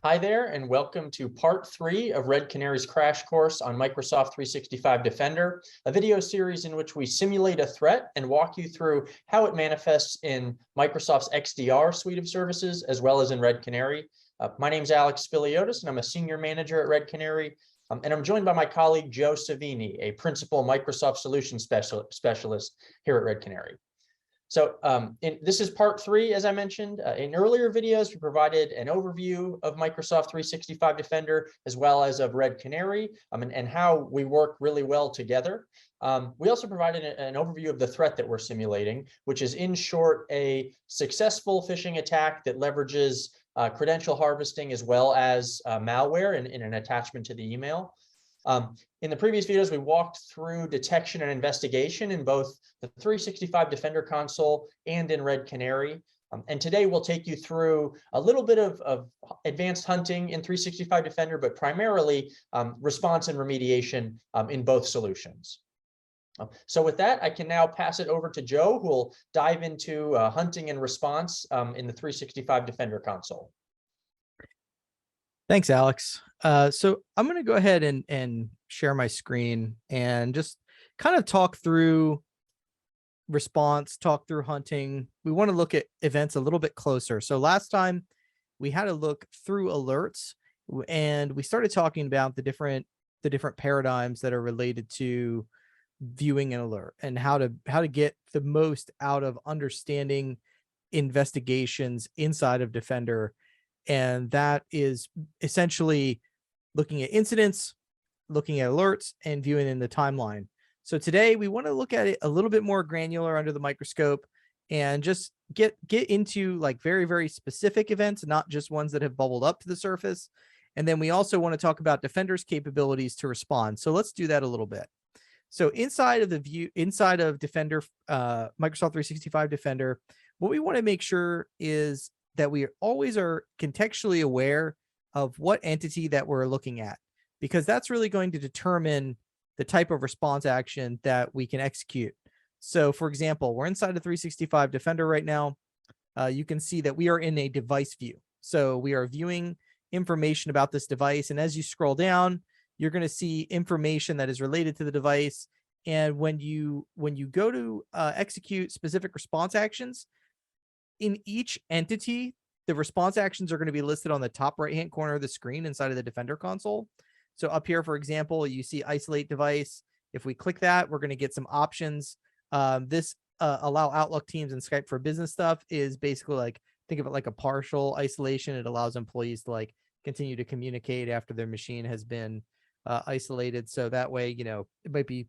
Hi there, and welcome to part 3 of Red Canary's crash course on Microsoft 365 Defender, a video series in which we simulate a threat and walk you through how it manifests in Microsoft's XDR suite of services, as well as in Red Canary. My name is Alex Spiliotis, and I'm a senior manager at Red Canary. And I'm joined by my colleague, Joe Savini, a principal Microsoft solutions specialist here at Red Canary. So this is part 3, as I mentioned. In earlier videos, we provided an overview of Microsoft 365 Defender, as well as of Red Canary, and how we work really well together. We also provided an overview of the threat that we're simulating, which is, in short, a successful phishing attack that leverages credential harvesting as well as malware in an attachment to the email. In the previous videos, we walked through detection and investigation in both the 365 Defender console and in Red Canary. And today we'll take you through a little bit of advanced hunting in 365 Defender, but primarily response and remediation in both solutions. So with that, I can now pass it over to Joe, who will dive into hunting and response in the 365 Defender console. Thanks, Alex. So I'm going to go ahead and share my screen and just kind of talk through response, talk through hunting. We want to look at events a little bit closer. So last time we had to look through alerts, and we started talking about the different paradigms that are related to viewing an alert and how to get the most out of understanding investigations inside of Defender. And that is essentially looking at incidents, looking at alerts, and viewing in the timeline. So today we want to look at it a little bit more granular under the microscope and just get into like very, very specific events, not just ones that have bubbled up to the surface. And then we also want to talk about Defender's capabilities to respond. So let's do that a little bit. So inside of Defender, Microsoft 365 Defender, what we want to make sure is that we always are contextually aware of what entity that we're looking at, because that's really going to determine the type of response action that we can execute. So for example, we're inside of 365 Defender right now. You can see that we are in a device view. So we are viewing information about this device. And as you scroll down, you're going to see information that is related to the device. And when you go to execute specific response actions, in each entity, the response actions are going to be listed on the top right-hand corner of the screen inside of the Defender console. So up here, for example, you see isolate device. If we click that, we're going to get some options. This allow Outlook Teams and Skype for Business stuff is basically like, think of it like a partial isolation. It allows employees to like continue to communicate after their machine has been isolated. So that way, you know, it might be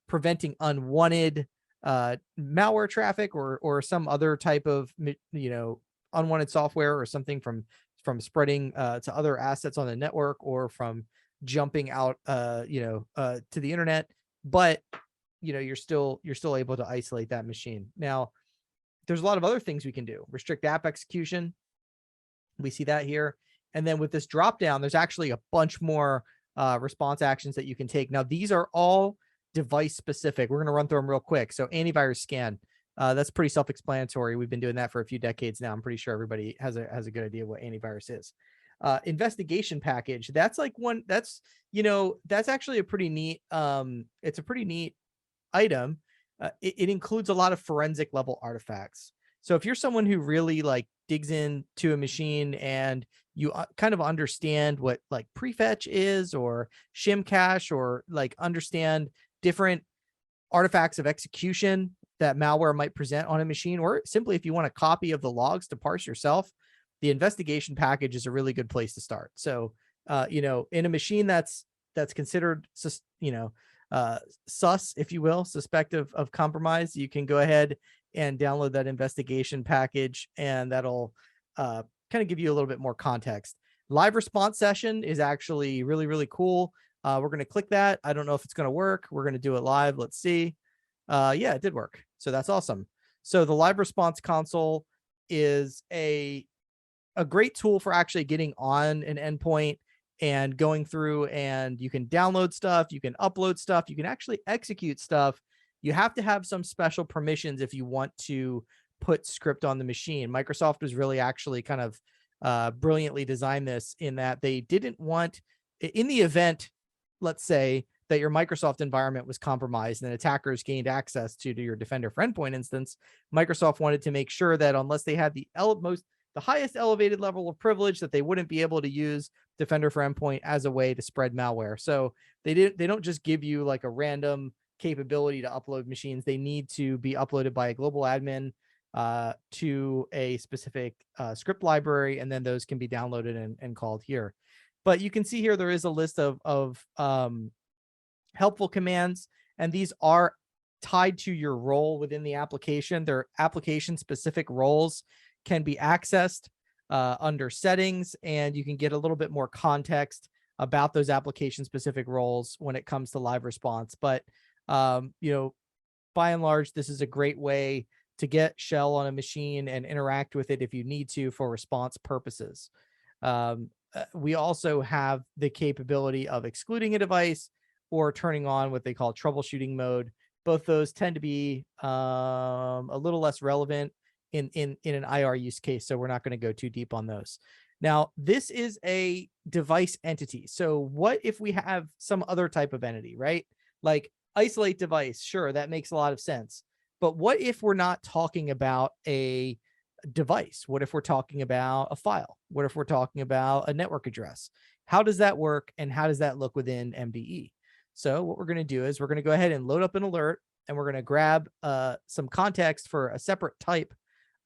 preventing unwanted malware traffic or some other type of, you know, unwanted software or something from spreading to other assets on the network or from jumping out to the internet. But you know, you're still able to isolate that machine. Now there's a lot of other things we can do. Restrict app execution, we see that here. And then with this drop down, there's actually a bunch more response actions that you can take. Now these are all device specific. We're going to run through them real quick. So antivirus scan, that's pretty self-explanatory. We've been doing that for a few decades now. I'm pretty sure everybody has a good idea what antivirus is. Investigation package, that's like one that's actually a pretty neat it's a pretty neat item. It includes a lot of forensic level artifacts. So if you're someone who really like digs into a machine and you kind of understand what like prefetch is or shim cache, or like understand different artifacts of execution that malware might present on a machine, or simply if you want a copy of the logs to parse yourself, the investigation package is a really good place to start. So, in a machine that's considered, sus, if you will, suspect of compromise, you can go ahead and download that investigation package, and that'll kind of give you a little bit more context. Live response session is actually really, really cool. We're going to click that. I don't know if it's going to work. We're going to do it live. Let's see. Yeah, it did work. So that's awesome. So the live response console is a great tool for actually getting on an endpoint and going through, and you can download stuff, you can upload stuff, you can actually execute stuff. You have to have some special permissions if you want to put script on the machine. Microsoft was really actually kind of brilliantly designed this in that they didn't want, in the event, let's say, that your Microsoft environment was compromised and attackers gained access to your Defender for Endpoint instance, Microsoft wanted to make sure that unless they had the highest elevated level of privilege, that they wouldn't be able to use Defender for Endpoint as a way to spread malware. So they don't just give you like a random capability to upload machines. They need to be uploaded by a global admin to a specific script library, and then those can be downloaded and called here. But you can see here there is a list of helpful commands, and these are tied to your role within the application. Their application specific roles can be accessed under settings, and you can get a little bit more context about those application specific roles when it comes to live response. But you know, by and large, this is a great way to get shell on a machine and interact with it if you need to for response purposes. We also have the capability of excluding a device or turning on what they call troubleshooting mode. Both those tend to be a little less relevant in an IR use case, so we're not going to go too deep on those. Now, this is a device entity. So what if we have some other type of entity, right? Like isolate device, sure, that makes a lot of sense. But what if we're not talking about a device? What if we're talking about a file? What if we're talking about a network address? How does that work, and how does that look within MDE? So what we're going to do is we're going to go ahead and load up an alert, and we're going to grab some context for a separate type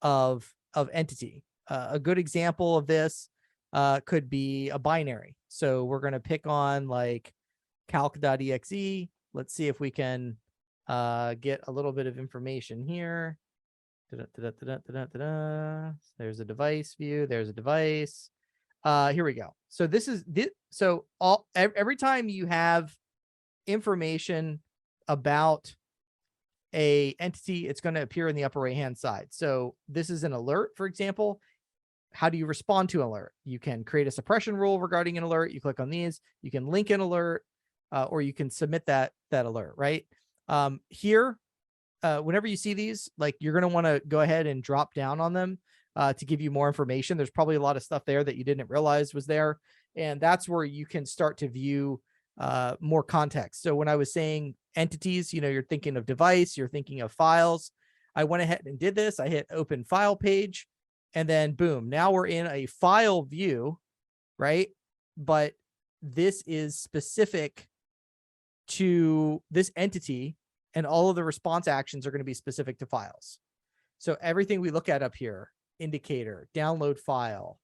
of entity. A good example of this could be a binary. So we're going to pick on like calc.exe. Let's see if we can get a little bit of information here. There's a device view. There's a device. Here we go. So this is this. So every time you have information about a entity, it's going to appear in the upper right hand side. So this is an alert, for example. How do you respond to an alert? You can create a suppression rule regarding an alert. You click on these. You can link an alert, or you can submit that alert, right? Here, whenever you see these, like you're going to want to go ahead and drop down on them to give you more information. There's probably a lot of stuff there that you didn't realize was there. And that's where you can start to view more context. So when I was saying entities, you know, you're thinking of device, you're thinking of files. I went ahead and did this. I hit open file page, and then boom, now we're in a file view, right? But this is specific to this entity, and all of the response actions are going to be specific to files. So everything we look at up here, indicator, download file,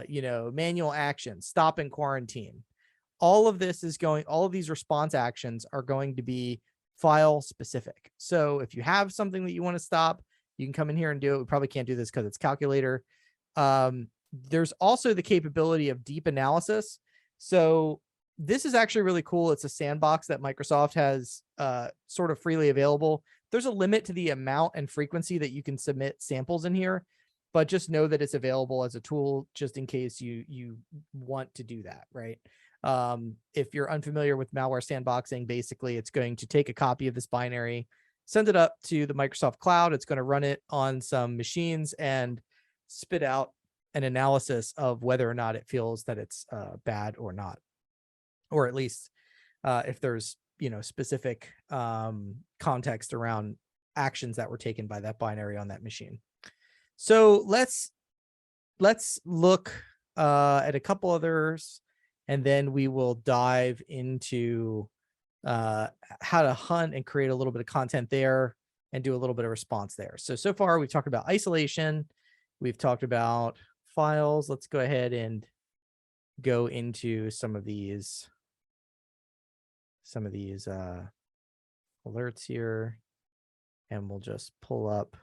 you know, manual action, stop and quarantine, all of this is going, all of these response actions are going to be file specific. So if you have something that you want to stop, you can come in here and do it. We probably can't do this because it's calculator. There's also the capability of deep analysis. So this is actually really cool. It's a sandbox that Microsoft has sort of freely available. There's a limit to the amount and frequency that you can submit samples in here, but just know that it's available as a tool just in case you want to do that, right? If you're unfamiliar with malware sandboxing, basically it's going to take a copy of this binary, send it up to the Microsoft cloud. It's going to run it on some machines and spit out an analysis of whether or not it feels that it's bad or not, or at least if there's, you know, specific context around actions that were taken by that binary on that machine. So let's look at a couple others, and then we will dive into how to hunt and create a little bit of content there and do a little bit of response there. So far we've talked about isolation. We've talked about files. Let's go ahead and go into some of these alerts here, and we'll just pull up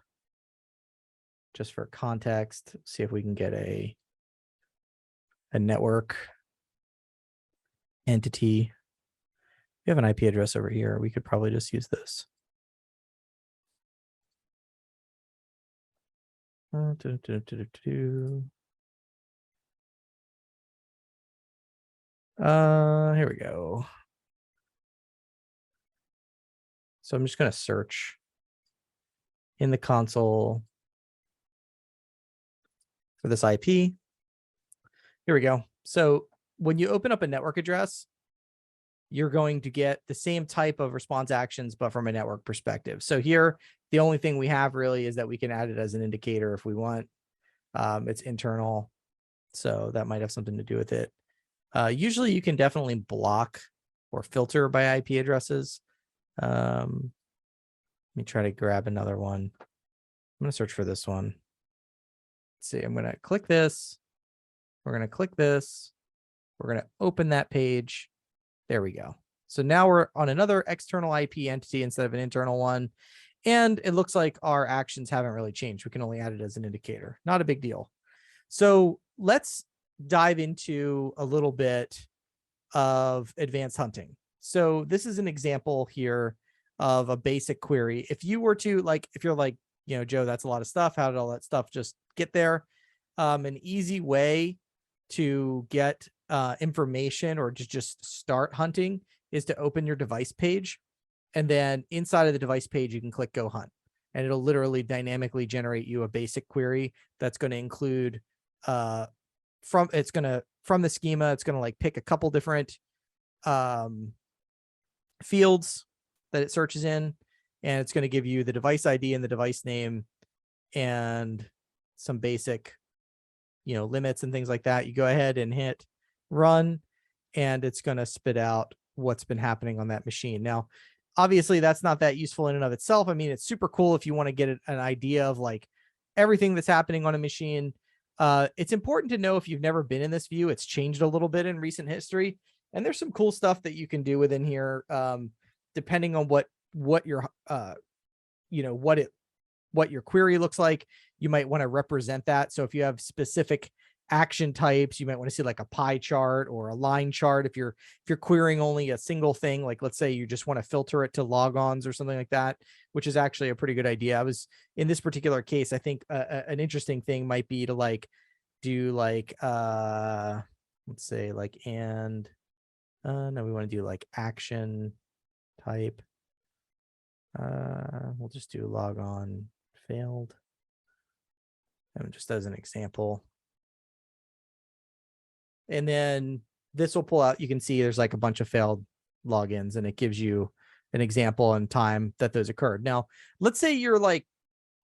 just for context, see if we can get a network entity. We have an IP address over here. We could probably just use this. Here we go. So I'm just going to search in the console for this IP. Here we go. So when you open up a network address, you're going to get the same type of response actions, but from a network perspective. So here, the only thing we have really is that we can add it as an indicator if we want. It's internal, so that might have something to do with it. Usually you can definitely block or filter by IP addresses. Let me try to grab another one. I'm going to search for this one. Let's see, I'm going to click this. We're going to click this. We're going to open that page. There we go. So now we're on another external IP entity instead of an internal one. And it looks like our actions haven't really changed. We can only add it as an indicator. Not a big deal. So let's dive into a little bit of advanced hunting. So this is an example here of a basic query. If you were to if you're like, Joe, that's a lot of stuff. How did all that stuff just get there? An easy way to get information or to just start hunting is to open your device page. And then inside of the device page, you can click Go Hunt. And it'll literally dynamically generate you a basic query that's going to include from the schema, it's going to pick a couple different fields that it searches in, and it's going to give you the device ID and the device name and some basic limits and things like that. You go ahead and hit run, and it's going to spit out what's been happening on that machine. Now, obviously that's not that useful in and of itself. I mean, it's super cool if you want to get an idea of everything that's happening on a machine. It's important to know if you've never been in this view, it's changed a little bit in recent history, and there's some cool stuff that you can do within here, depending on what your what your query looks like. You might want to represent that. So if you have specific action types, you might want to see a pie chart or a line chart. If you're querying only a single thing, let's say you just want to filter it to logons or something like that, which is actually a pretty good idea. I was in this particular case, I think an interesting thing might be to do let's say no, we want to do action type. We'll just do logon failed. And just as an example. And then this will pull out, you can see there's a bunch of failed logins, and it gives you an example and time that those occurred. Now, let's say you're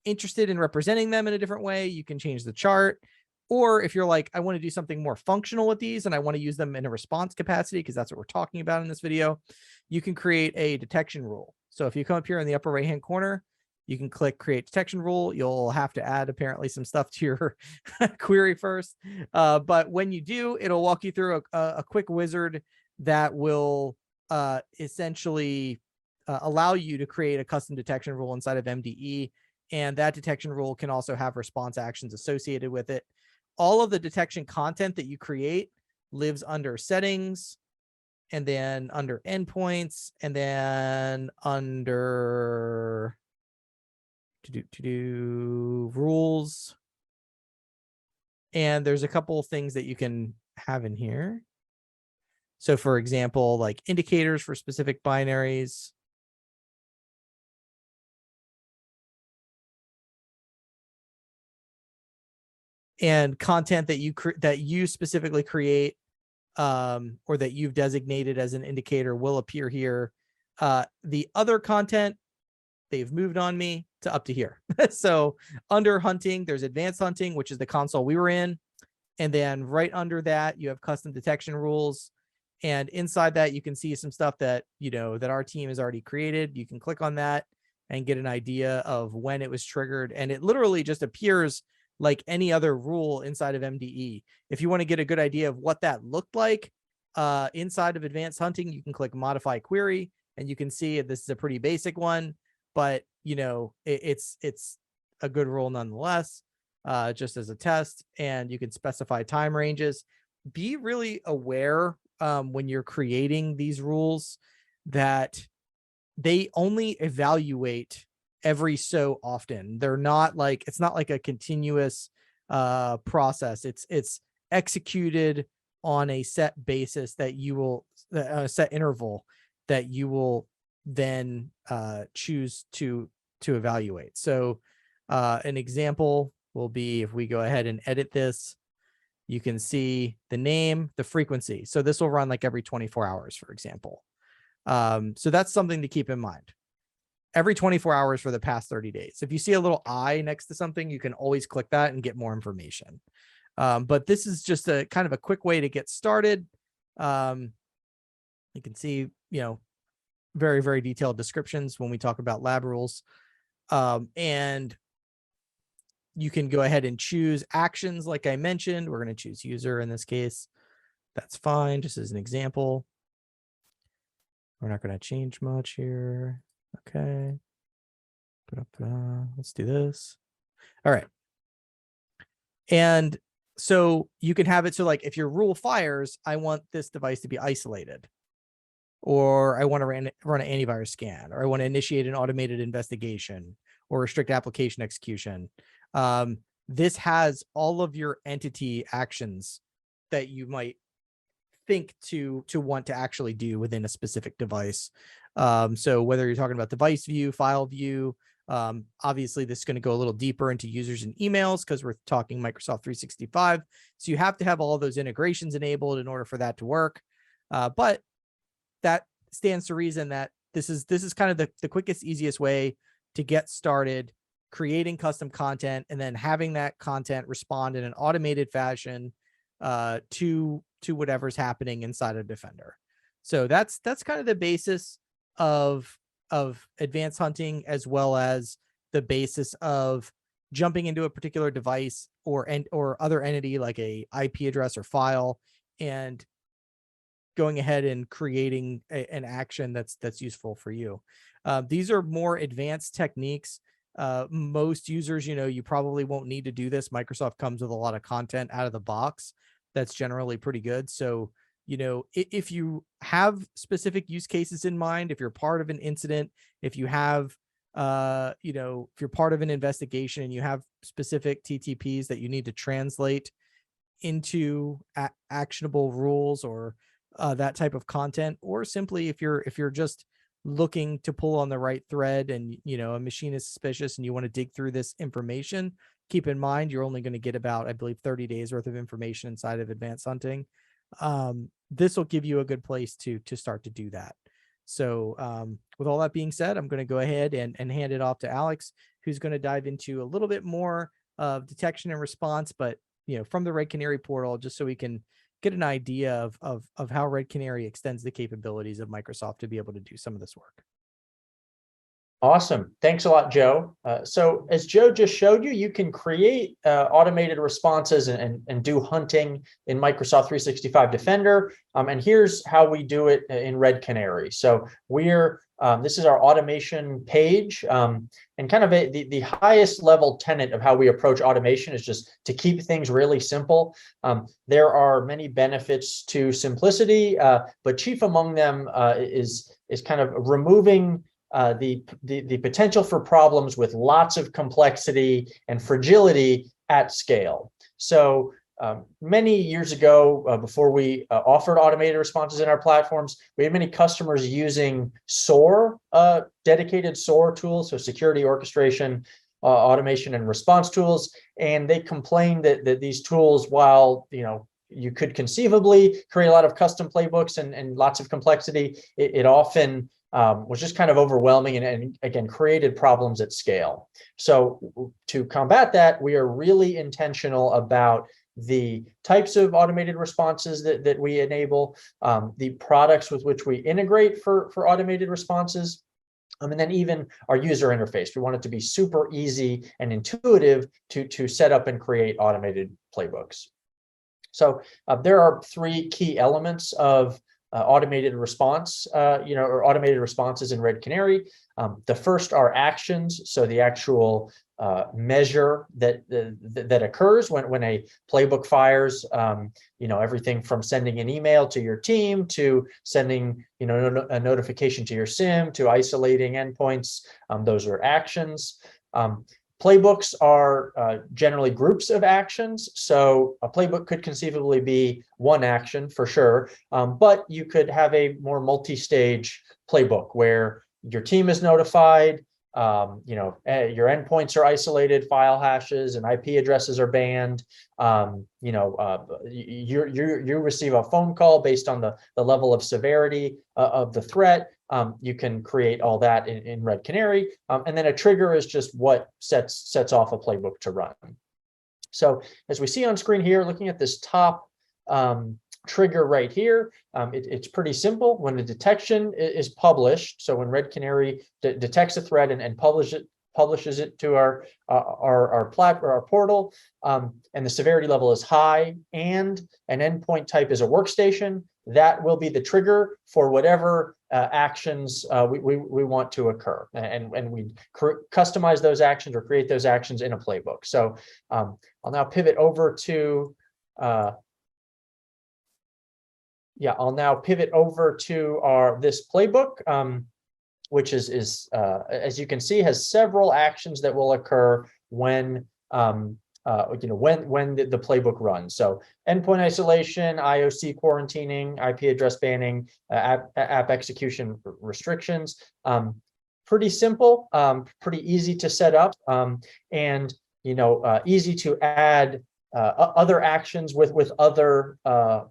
interested in representing them in a different way. You can change the chart. Or if you're I want to do something more functional with these and I want to use them in a response capacity, because that's what we're talking about in this video, you can create a detection rule. So if you come up here in the upper right-hand corner, you can click create detection rule. You'll have to add apparently some stuff to your query first. But when you do, it'll walk you through a quick wizard that will essentially allow you to create a custom detection rule inside of MDE. And that detection rule can also have response actions associated with it. All of the detection content that you create lives under settings, and then under endpoints, and then under rules. And there's a couple of things that you can have in here. So for example, indicators for specific binaries. And content that you specifically create, or that you've designated as an indicator, will appear here. The other content, they've moved on me to up to here. So under hunting, there's advanced hunting, which is the console we were in. And then right under that, you have custom detection rules. And inside that, you can see some stuff that, that our team has already created. You can click on that and get an idea of when it was triggered. And it literally just appears like any other rule inside of MDE. If you want to get a good idea of what that looked like inside of advanced hunting, you can click modify query, and you can see this is a pretty basic one, but it's a good rule nonetheless, just as a test. And you can specify time ranges. Be really aware when you're creating these rules that they only evaluate every so often. They're not it's not like a continuous process. It's executed on a set basis that you will set interval that you will then choose to evaluate. So an example will be if we go ahead and edit this, You can see the name, the frequency. So this will run like every 24 hours, for example. So that's something to keep in mind. Every 24 hours for the past 30 days. If you see a little I next to something, you can always click that and get more information. But this is just a kind of a quick way to get started. You can see, very, very detailed descriptions when we talk about lab rules. And you can go ahead and choose actions. Like I mentioned, we're going to choose user in this case. That's fine. Just as an example. We're not going to change much here. Okay. Let's do this. All right. And so you can have it. So like if your rule fires, I want this device to be isolated, or I want to run an antivirus scan, or I want to initiate an automated investigation or restrict application execution. This has all of your entity actions that you might think to want to actually do within a specific device. So whether you're talking about device view, file view, obviously this is going to go a little deeper into users and emails because we're talking Microsoft 365. So you have to have all those integrations enabled in order for that to work. But that stands to reason that this is kind of the quickest, easiest way to get started creating custom content and then having that content respond in an automated fashion to whatever's happening inside of Defender. So that's kind of the basis of advanced hunting, as well as the basis of jumping into a particular device or other entity like a IP address or file and going ahead and creating an action that's useful for you. These are more advanced techniques. Most users, you probably won't need to do this. Microsoft comes with a lot of content out of the box that's generally pretty good. So, if you have specific use cases in mind, if you're part of an incident, if you have, if you're part of an investigation and you have specific TTPs that you need to translate into actionable rules or that type of content, or simply if you're just looking to pull on the right thread and a machine is suspicious and you want to dig through this information, keep in mind you're only going to get about, I believe, 30 days worth of information inside of advanced hunting. This will give you a good place to start to do that. So with all that being said, I'm going to go ahead and hand it off to Alex, who's going to dive into a little bit more of detection and response, but from the Red Canary portal, just so we can get an idea of how Red Canary extends the capabilities of Microsoft to be able to do some of this work. Awesome. Thanks a lot, Joe. So as Joe just showed you, you can create automated responses and do hunting in Microsoft 365 Defender. And here's how we do it in Red Canary. So this is our automation page, and kind of the highest level tenet of how we approach automation is just to keep things really simple. There are many benefits to simplicity, but chief among them is kind of removing the potential for problems with lots of complexity and fragility at scale. So many years ago, before we offered automated responses in our platforms, we had many customers using SOAR, dedicated SOAR tools, so security orchestration, automation and response tools. And they complained that these tools, while you could conceivably create a lot of custom playbooks and lots of complexity, it often was just kind of overwhelming and again, created problems at scale. So to combat that, we are really intentional about the types of automated responses that we enable, the products with which we integrate for automated responses, and then even our user interface. We want it to be super easy and intuitive to set up and create automated playbooks. So there are three key elements of automated response, or automated responses in Red Canary. The first are actions, so the actual measure that occurs when a playbook fires. Everything from sending an email to your team to sending a notification to your SIM to isolating endpoints. Those are actions. Playbooks are generally groups of actions. So a playbook could conceivably be one action for sure, but you could have a more multi-stage playbook where your team is notified, your endpoints are isolated, file hashes and IP addresses are banned. You receive a phone call based on the level of severity of the threat. You can create all that in Red Canary, and then a trigger is just what sets off a playbook to run. So as we see on screen here, looking at this top trigger right here, it's pretty simple. When the detection is published, so when Red Canary detects a threat and publishes it to our portal, and the severity level is high and an endpoint type is a workstation, that will be the trigger for whatever actions we want to occur, and we customize those actions or create those actions in a playbook. So I'll now pivot over to this playbook, which is as you can see, has several actions that will occur when when the playbook runs. So endpoint isolation, IOC quarantining, IP address banning, app execution restrictions. Pretty simple, pretty easy to set up, and easy to add other actions with other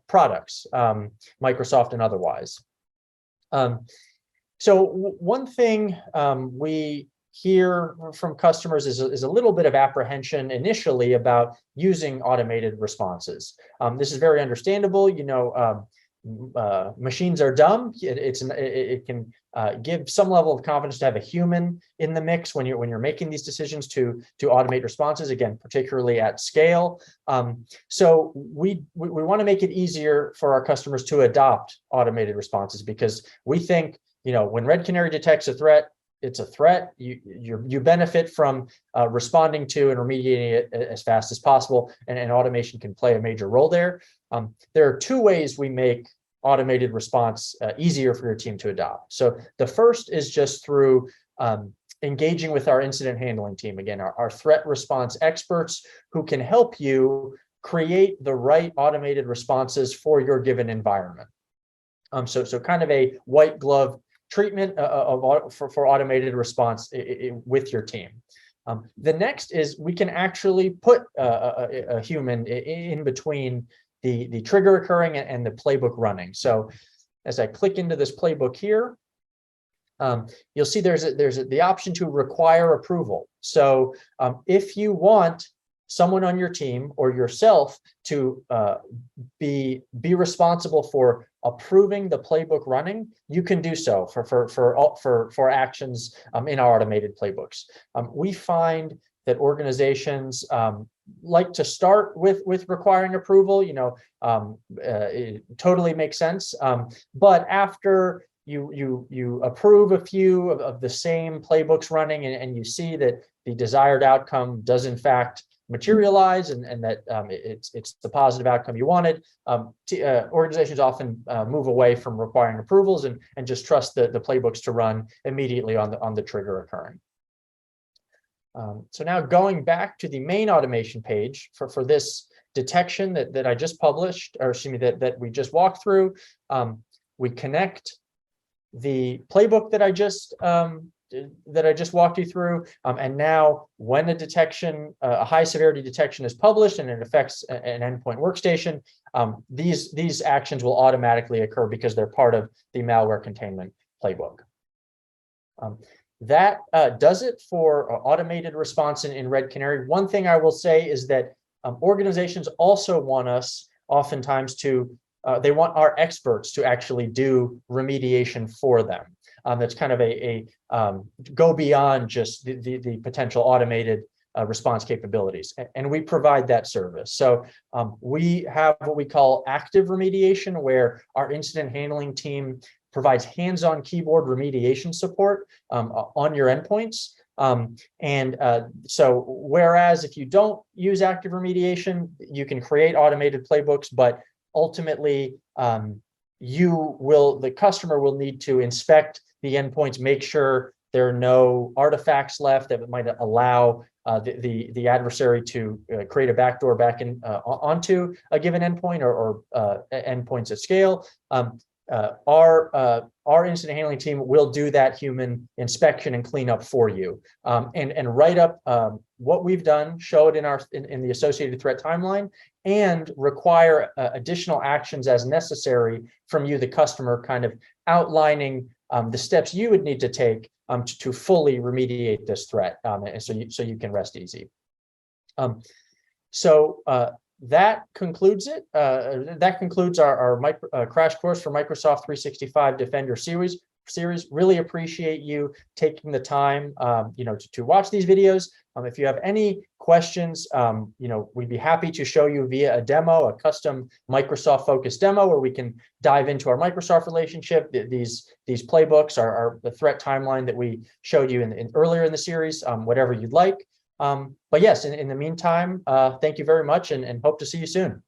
products, Microsoft and otherwise. So one thing we hear from customers is a little bit of apprehension initially about using automated responses. This is very understandable. Machines are dumb. It can give some level of confidence to have a human in the mix when you're making these decisions to automate responses, again, particularly at scale. So we want to make it easier for our customers to adopt automated responses, because we think when Red Canary detects a threat, it's a threat. You benefit from responding to and remediating it as fast as possible, and automation can play a major role there. There are two ways we make automated response easier for your team to adopt. So the first is just through engaging with our incident handling team. Again, our threat response experts who can help you create the right automated responses for your given environment. So kind of a white glove treatment for automated response with your team. The next is we can actually put a human in between the trigger occurring and the playbook running. So as I click into this playbook here, you'll see there's the option to require approval. So if you want someone on your team or yourself to be responsible for approving the playbook running, you can do so for actions in our automated playbooks. We find that organizations like to start with requiring approval. It totally makes sense. But after you approve a few of the same playbooks running, and you see that the desired outcome does in fact materialize, and that it's the positive outcome you wanted, organizations often move away from requiring approvals and just trust the playbooks to run immediately on the trigger occurring. So now going back to the main automation page for this detection that I just published, or excuse me, that we just walked through, we connect the playbook that I just walked you through, and now when a high severity detection is published and it affects an endpoint workstation, these actions will automatically occur because they're part of the malware containment playbook. That does it for automated response in Red Canary. One thing I will say is that organizations also want us oftentimes they want our experts to actually do remediation for them. That's kind of a go beyond just the potential automated response capabilities, and we provide that service. So we have what we call active remediation, where our incident handling team provides hands-on keyboard remediation support on your endpoints. So whereas if you don't use active remediation, you can create automated playbooks, but ultimately the customer will need to inspect the endpoints, make sure there are no artifacts left that might allow the adversary to create a backdoor back in onto a given endpoint or endpoints at scale. our incident handling team will do that human inspection and cleanup for you, and write up what we've done, show it in the associated threat timeline, and require additional actions as necessary from you, the customer, kind of outlining the steps you would need to take to fully remediate this threat, and so you can rest easy. That concludes it. That concludes our crash course for Microsoft 365 Defender series. Really appreciate you taking the time, to watch these videos. If you have any questions, we'd be happy to show you via a demo, a custom Microsoft focused demo, where we can dive into our Microsoft relationship. These playbooks are the threat timeline that we showed you earlier in the series, whatever you'd like. But yes, in the meantime, thank you very much, and hope to see you soon.